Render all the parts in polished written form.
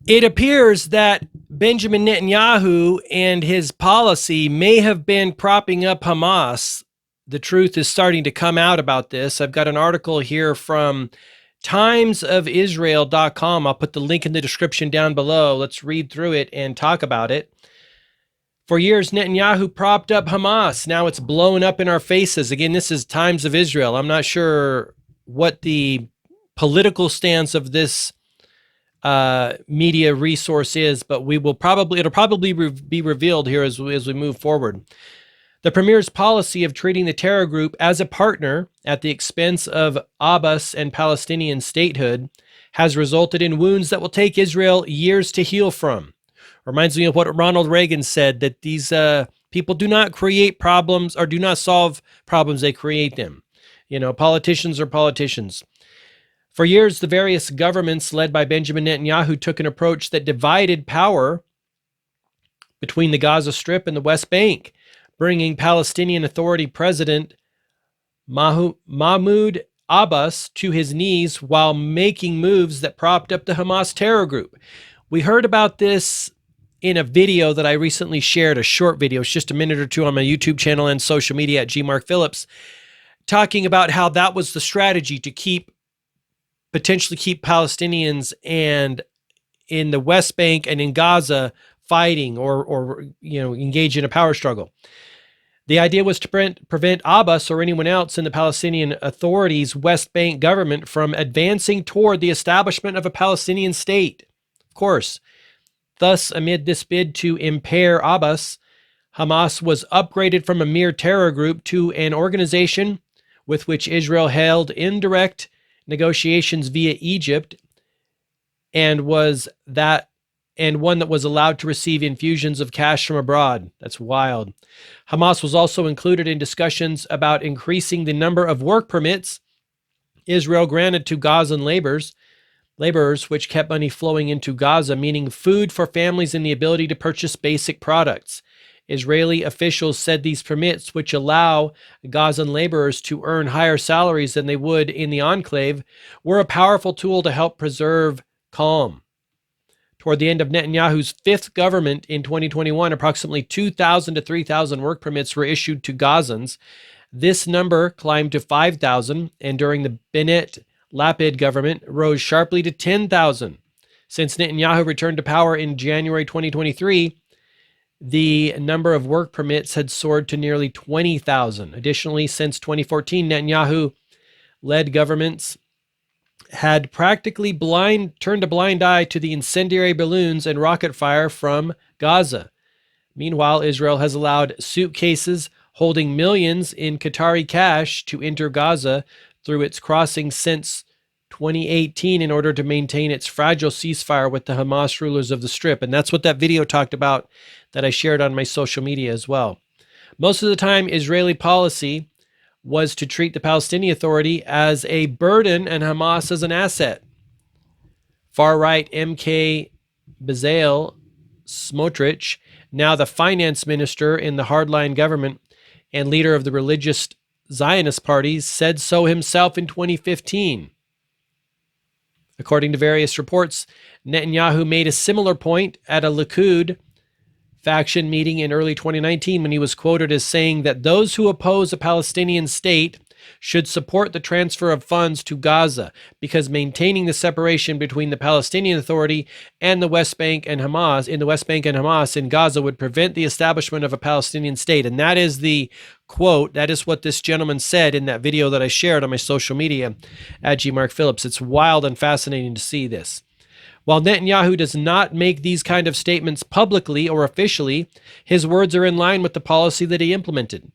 It appears that Benjamin Netanyahu and his policy may have been propping up Hamas. The truth is starting to come out about this. I've got an article here from timesofisrael.com. I'll put the link in the description down below. Let's read through it and talk about it. For years, Netanyahu propped up Hamas. Now it's blowing up in our faces. Again, this is Times of Israel. I'm not sure what the political stance of this media resource is, but it'll probably be revealed here as we move forward. The premier's policy of treating the terror group as a partner at the expense of Abbas and Palestinian statehood has resulted in wounds that will take Israel years to heal from. Reminds me of what Ronald Reagan said, that these people do not create problems or do not solve problems, they create them. Politicians are politicians. For years, the various governments led by Benjamin Netanyahu took an approach that divided power between the Gaza Strip and the West Bank, bringing Palestinian Authority President Mahmoud Abbas to his knees while making moves that propped up the Hamas terror group. We heard about this in a video that I recently shared, a short video. It's just a minute or two on my YouTube channel and social media at gmarkphillips, talking about how that was the strategy to potentially keep Palestinians and in the West Bank and in Gaza fighting or engage in a power struggle. The idea was to prevent Abbas or anyone else in the Palestinian Authority's West Bank government from advancing toward the establishment of a Palestinian state. Of course, thus, amid this bid to impair Abbas, Hamas was upgraded from a mere terror group to an organization with which Israel held indirect negotiations via Egypt, and one that was allowed to receive infusions of cash from abroad. That's wild. Hamas was also included in discussions about increasing the number of work permits Israel granted to Gazan laborers, which kept money flowing into Gaza, meaning food for families and the ability to purchase basic products. Israeli officials said these permits, which allow Gazan laborers to earn higher salaries than they would in the enclave, were a powerful tool to help preserve calm. Toward the end of Netanyahu's fifth government in 2021, approximately 2,000 to 3,000 work permits were issued to Gazans. This number climbed to 5,000, and during the Bennett Lapid government rose sharply to 10,000. Since Netanyahu returned to power in January 2023, the number of work permits had soared to nearly 20,000. Additionally, since 2014, Netanyahu-led governments had practically turned a blind eye to the incendiary balloons and rocket fire from Gaza. Meanwhile, Israel has allowed suitcases holding millions in Qatari cash to enter Gaza through its crossing since 2018 in order to maintain its fragile ceasefire with the Hamas rulers of the Strip. And that's what that video talked about that I shared on my social media as well. Most of the time, Israeli policy was to treat the Palestinian Authority as a burden and Hamas as an asset. Far-right MK Bezalel Smotrich, now the finance minister in the hardline government and leader of the religious Zionist parties, said so himself in 2015. According to various reports, Netanyahu made a similar point at a Likud faction meeting in early 2019 when he was quoted as saying that those who oppose a Palestinian state should support the transfer of funds to Gaza because maintaining the separation between the Palestinian Authority and the West Bank and Hamas in Gaza would prevent the establishment of a Palestinian state. And that is the quote. That is what this gentleman said in that video that I shared on my social media at gmarkphillips. It's wild and fascinating to see this. While Netanyahu does not make these kind of statements publicly or officially, his words are in line with the policy that he implemented.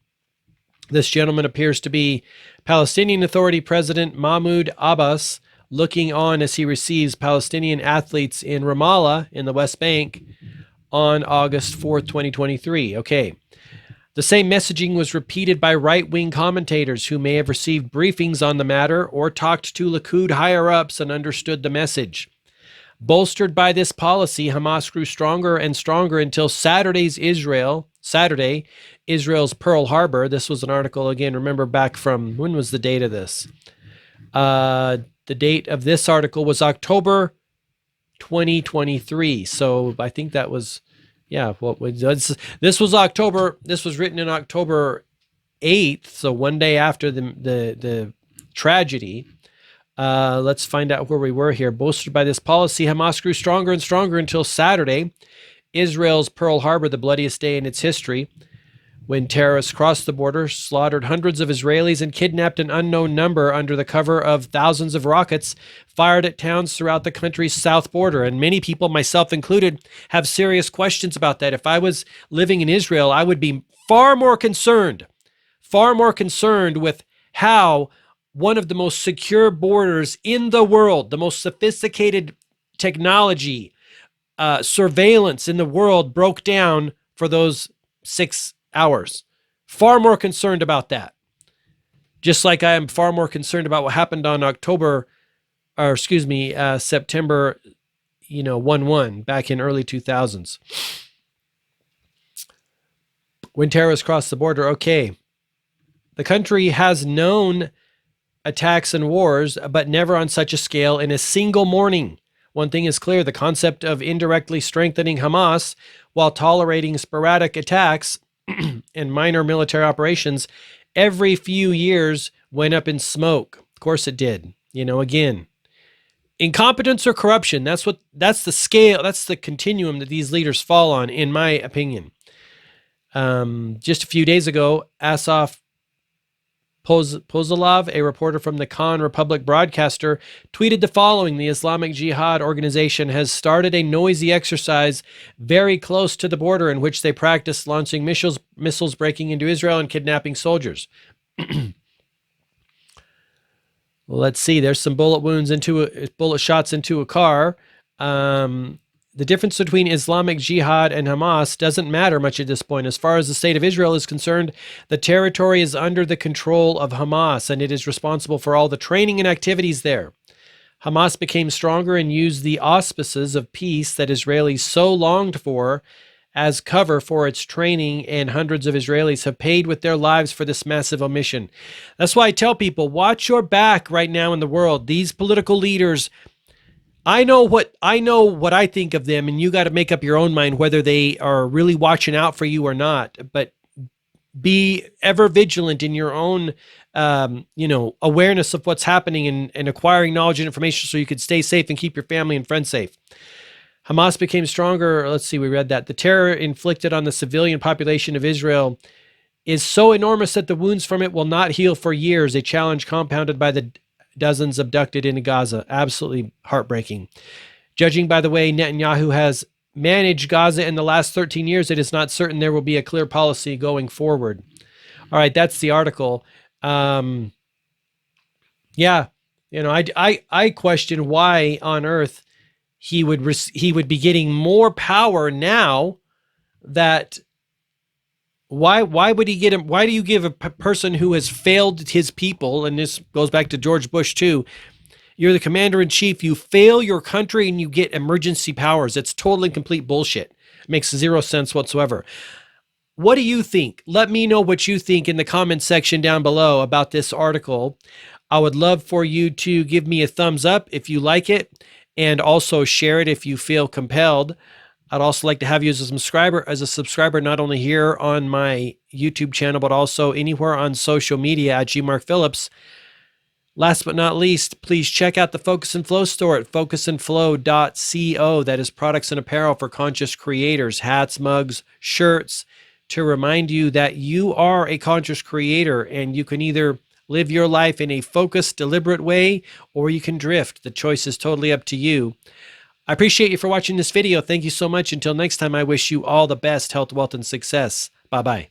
This gentleman appears to be Palestinian Authority President Mahmoud Abbas, looking on as he receives Palestinian athletes in Ramallah in the West Bank on August 4th, 2023. Okay. The same messaging was repeated by right-wing commentators who may have received briefings on the matter or talked to Likud higher-ups and understood the message. Bolstered by this policy, Hamas grew stronger and stronger until Saturday, Israel's Pearl Harbor. This was an article, again, remember back from, when was the date of this? The date of this article was October 2023. So I think that was, yeah, this was October. This was written in October 8th, so one day after the tragedy. Let's find out where we were here. Bolstered by this policy, Hamas grew stronger and stronger until Saturday, Israel's Pearl Harbor, the bloodiest day in its history, when terrorists crossed the border, slaughtered hundreds of Israelis, and kidnapped an unknown number under the cover of thousands of rockets fired at towns throughout the country's south border. And many people, myself included, have serious questions about that. If I was living in Israel, I would be far more concerned with how one of the most secure borders in the world, the most sophisticated technology, surveillance in the world broke down for those 6 hours. Far more concerned about that. Just like I am far more concerned about what happened on September, 1/1 back in early 2000s. When terrorists crossed the border, okay. The country has known attacks and wars, but never on such a scale in a single morning. One thing is clear, the concept of indirectly strengthening Hamas while tolerating sporadic attacks and minor military operations every few years went up in smoke. Of course it did. Again, incompetence or corruption, that's the scale, that's the continuum that these leaders fall on, in my opinion. Just a few days ago, Asaf Pozolov, a reporter from the Khan Republic broadcaster, tweeted the following: the Islamic Jihad organization has started a noisy exercise very close to the border in which they practice launching missiles breaking into Israel and kidnapping soldiers. Let's see. There's some bullet shots into a car. The difference between Islamic Jihad and Hamas doesn't matter much at this point. As far as the state of Israel is concerned, the territory is under the control of Hamas, and it is responsible for all the training and activities there. Hamas became stronger and used the auspices of peace that Israelis so longed for as cover for its training, and hundreds of Israelis have paid with their lives for this massive omission. That's why I tell people, watch your back right now in the world. These political leaders, I know what I think of them, and you got to make up your own mind whether they are really watching out for you or not. But be ever vigilant in your own, awareness of what's happening and acquiring knowledge and information so you could stay safe and keep your family and friends safe. Hamas became stronger. Let's see, we read that. The terror inflicted on the civilian population of Israel is so enormous that the wounds from it will not heal for years, a challenge compounded by the dozens abducted into Gaza. Absolutely heartbreaking. Judging by the way Netanyahu has managed Gaza in the last 13 years, it is not certain there will be a clear policy going forward. All right, that's the article. I question why on earth he would be getting more power now. That why would he get him? Why do you give a person who has failed his people, and this goes back to George Bush too, you're the commander in chief, you fail your country and you get emergency powers? It's totally complete bullshit. It makes zero sense whatsoever. What do you think? Let me know what you think in the comment section down below about this article. I would love for you to give me a thumbs up if you like it, and also share it if you feel compelled. I'd also like to have you as a subscriber, not only here on my YouTube channel, but also anywhere on social media at GMarkPhillips. Last but not least, please check out the Focus and Flow store at focusandflow.co. That is products and apparel for conscious creators, hats, mugs, shirts, to remind you that you are a conscious creator and you can either live your life in a focused, deliberate way, or you can drift. The choice is totally up to you. I appreciate you for watching this video. Thank you so much. Until next time, I wish you all the best health, wealth, and success. Bye-bye.